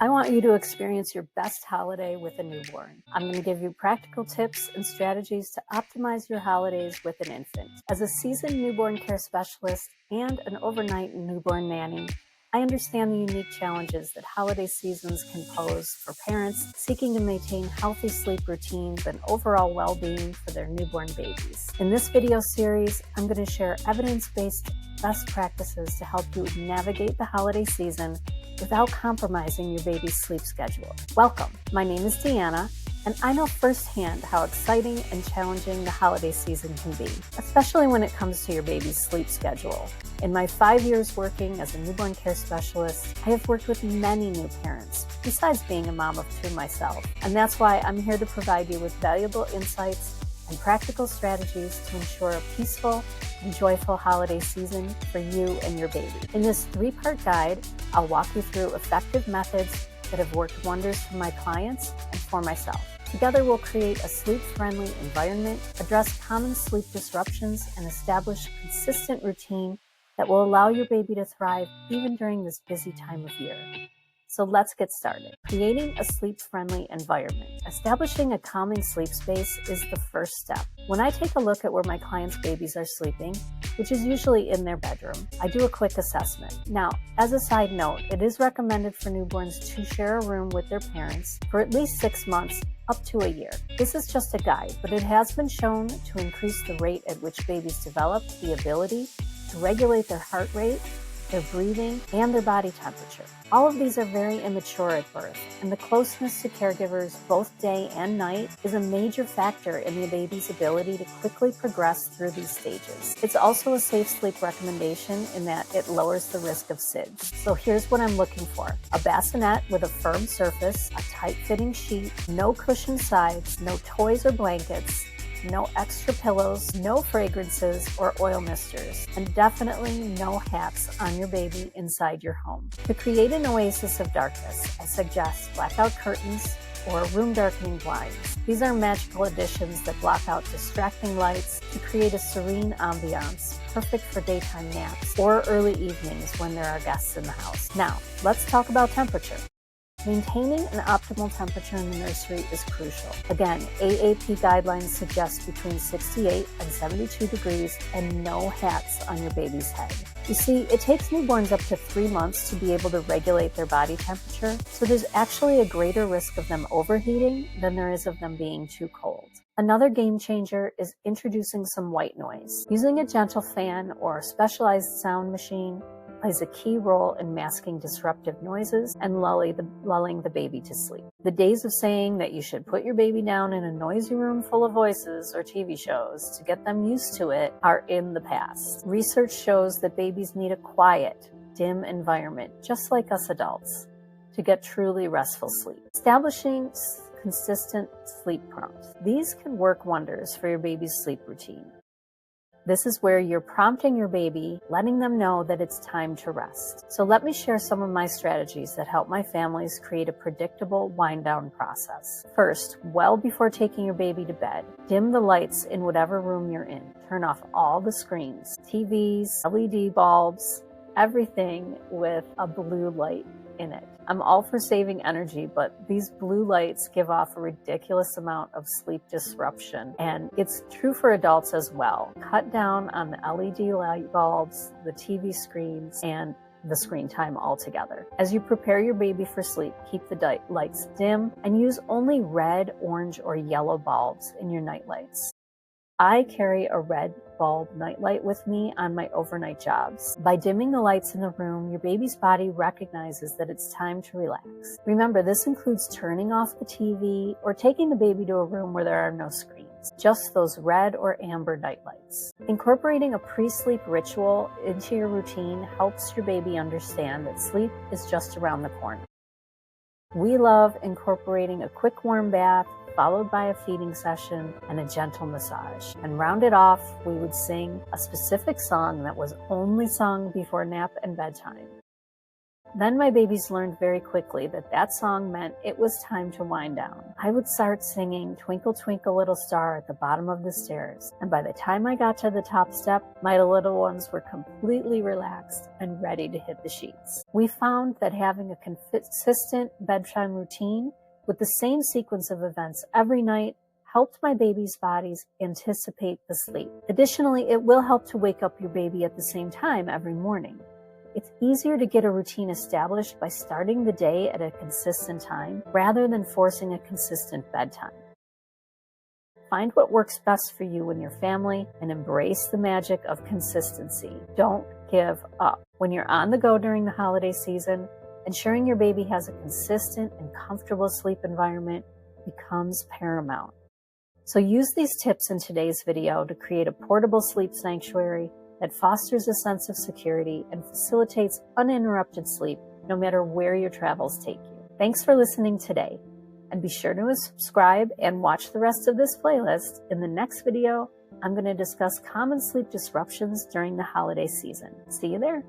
I want you to experience your best holiday with a newborn. I'm going to give you practical tips and strategies to optimize your holidays with an infant. As a seasoned newborn care specialist and an overnight newborn nanny, I understand the unique challenges that holiday seasons can pose for parents seeking to maintain healthy sleep routines and overall well-being for their newborn babies. In this video series, I'm going to share evidence-based best practices to help you navigate the holiday season without compromising your baby's sleep schedule. Welcome. My name is Deanna, and I know firsthand how exciting and challenging the holiday season can be, especially when it comes to your baby's sleep schedule. In my 5 years working as a newborn care specialist, I have worked with many new parents, besides being a mom of 2 myself. And that's why I'm here to provide you with valuable insights and practical strategies to ensure a peaceful and joyful holiday season for you and your baby. In this 3-part guide, I'll walk you through effective methods that have worked wonders for my clients and for myself. Together, we'll create a sleep-friendly environment, address common sleep disruptions, and establish a consistent routine that will allow your baby to thrive even during this busy time of year. So let's get started. Creating a sleep-friendly environment. Establishing a calming sleep space is the first step. When I take a look at where my clients' babies are sleeping, which is usually in their bedroom, I do a quick assessment. Now, as a side note, it is recommended for newborns to share a room with their parents for at least 6 months up to a year. This is just a guide, but it has been shown to increase the rate at which babies develop the ability to regulate their heart rate, their breathing, and their body temperature. All of these are very immature at birth, and the closeness to caregivers both day and night is a major factor in the baby's ability to quickly progress through these stages. It's also a safe sleep recommendation in that it lowers the risk of SIDS. So here's what I'm looking for. A bassinet with a firm surface, a tight-fitting sheet, no cushioned sides, no toys or blankets, no extra pillows, no fragrances or oil misters, and definitely no hats on your baby inside your home. To create an oasis of darkness, I suggest blackout curtains or room darkening blinds. These are magical additions that block out distracting lights to create a serene ambiance, perfect for daytime naps or early evenings when there are guests in the house. Now, let's talk about temperature. Maintaining an optimal temperature in the nursery is crucial. Again, AAP guidelines suggest between 68 and 72 degrees and no hats on your baby's head. You see, it takes newborns up to 3 months to be able to regulate their body temperature, so there's actually a greater risk of them overheating than there is of them being too cold. Another game changer is introducing some white noise. Using a gentle fan or a specialized sound machine plays a key role in masking disruptive noises and lulling the baby to sleep. The days of saying that you should put your baby down in a noisy room full of voices or TV shows to get them used to it are in the past. Research shows that babies need a quiet, dim environment, just like us adults, to get truly restful sleep. Establishing consistent sleep prompts. These can work wonders for your baby's sleep routine. This is where you're prompting your baby, letting them know that it's time to rest. So let me share some of my strategies that help my families create a predictable wind-down process. First, well before taking your baby to bed, dim the lights in whatever room you're in. Turn off all the screens, TVs, LED bulbs, everything with a blue light in it. I'm all for saving energy, but these blue lights give off a ridiculous amount of sleep disruption, and it's true for adults as well. Cut down on the LED light bulbs, the TV screens, and the screen time altogether. As you prepare your baby for sleep, keep the lights dim and use only red, orange, or yellow bulbs in your night lights. I carry a red bulb nightlight with me on my overnight jobs. By dimming the lights in the room, your baby's body recognizes that it's time to relax. Remember, this includes turning off the TV or taking the baby to a room where there are no screens, just those red or amber nightlights. Incorporating a pre-sleep ritual into your routine helps your baby understand that sleep is just around the corner. We love incorporating a quick warm bath, followed by a feeding session and a gentle massage. And round it off, we would sing a specific song that was only sung before nap and bedtime. Then my babies learned very quickly that that song meant it was time to wind down. I would start singing Twinkle Twinkle Little Star at the bottom of the stairs, and by the time I got to the top step, my little ones were completely relaxed and ready to hit the sheets. We found that having a consistent bedtime routine with the same sequence of events every night helped my baby's bodies anticipate the sleep. Additionally, it will help to wake up your baby at the same time every morning. It's easier to get a routine established by starting the day at a consistent time rather than forcing a consistent bedtime. Find what works best for you and your family and embrace the magic of consistency. Don't give up. When you're on the go during the holiday season, ensuring your baby has a consistent and comfortable sleep environment becomes paramount. So use these tips in today's video to create a portable sleep sanctuary that fosters a sense of security and facilitates uninterrupted sleep no matter where your travels take you. Thanks for listening today, and be sure to subscribe and watch the rest of this playlist. In the next video, I'm going to discuss common sleep disruptions during the holiday season. See you there.